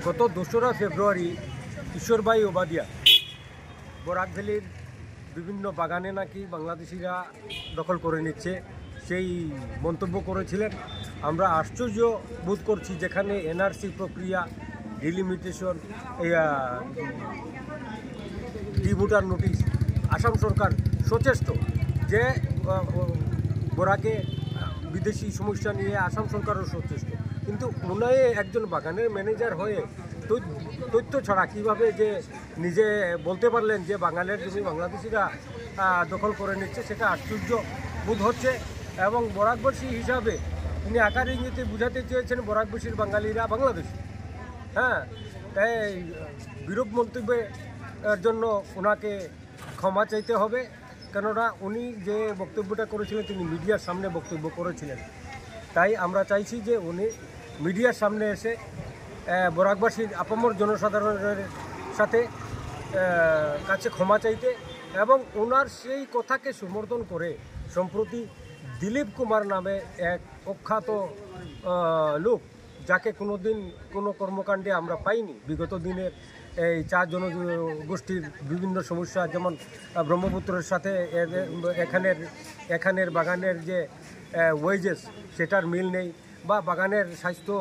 গত 2রা ফেব্রুয়ারি ঈশ্বরভাই ওবাদিয়া বরাক ভ্যালির বিভিন্ন বাগানে নাকি বাংলাদেশিরা দখল করে নিচ্ছে সেই মন্তব্য করেছিলেন। আমরা আশ্চর্য বোধ করছি, যেখানে এনআরসি প্রক্রিয়া, ডিলিমিটেশন, ডিভোটার নোটিশ, আসাম সরকার সচেষ্ট যে বরাকে বিদেশি সমস্যা নিয়ে আসাম সরকারও সচেষ্ট, কিন্তু উনায় একজন বাগানের ম্যানেজার হয়ে তথ্য ছাড়া কীভাবে যে নিজে বলতে পারলেন যে বাঙালির জমি বাংলাদেশিরা দখল করে নিচ্ছে, সেটা আশ্চর্য বোধ হচ্ছে। এবং বরাকবাসী হিসাবে তিনি আকার ইঙ্গিতে বুঝাতে চেয়েছেন বরাকবাসীর বাঙালিরা বাংলাদেশি। তাই বিরূপ মন্তব্যের জন্য ওনাকে ক্ষমা চাইতে হবে, কেননা উনি যে বক্তব্যটা করেছিলেন তিনি মিডিয়ার সামনে বক্তব্য করেছিলেন। তাই আমরা চাইছি যে উনি মিডিয়ার সামনে এসে বরাকবাসীর আপামর জনসাধারণের সাথে কাছে ক্ষমা চাইতে এবং ওনার সেই কথাকে সমর্থন করে সম্প্রতি দিলীপ কুমার নামে এক অখ্যাত লোক, যাকে কোনোদিন কোনো কর্মকাণ্ডে আমরা পাইনি, বিগত দিনের এই 4 জনগোষ্ঠীর বিভিন্ন সমস্যা, যেমন ব্রহ্মপুত্রের সাথে এখানের বাগানের যে ওয়েজেস সেটার মিল নেই, বা বাগানের স্বাস্থ্য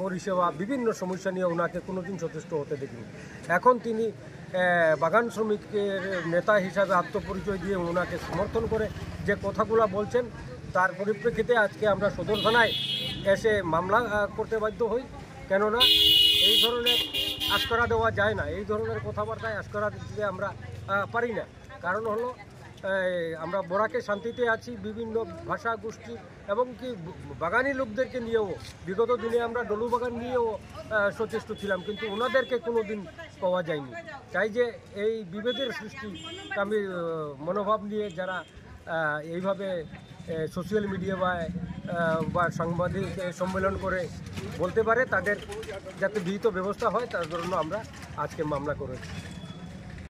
পরিষেবা, বিভিন্ন সমস্যা নিয়ে ওনাকে কোনোদিন সচেষ্ট হতে দেখিনি। এখন তিনি বাগান শ্রমিকের নেতা হিসাবে আত্মপরিচয় দিয়ে ওনাকে সমর্থন করে যে কথাগুলো বলছেন, তার পরিপ্রেক্ষিতে আজকে আমরা সদর থানায় এসে মামলা করতে বাধ্য হই। কেননা এই ধরনের আশকারা দেওয়া যায় না, এই ধরনের কথাবার্তায় আশকারা দিতে আমরা পারি না। কারণ হলো আমরা বরাকে শান্তিতে আছি, বিভিন্ন ভাষা গোষ্ঠী এবং কি বাগানি লোকদেরকে নিয়েও বিগত দিনে আমরা ডলু বাগান নিয়েও সচেষ্ট ছিলাম, কিন্তু ওনাদেরকে কোনো দিন পাওয়া যায়নি। তাই যে এই বিভেদের সৃষ্টি আমি মনোভাব নিয়ে যারা এইভাবে সোশ্যাল মিডিয়া বা সাংবাদিক সম্মেলন করে বলতে পারে, তাদের যাতে বিহিত ব্যবস্থা হয় তার জন্য আমরা আজকে মামলা করেছি।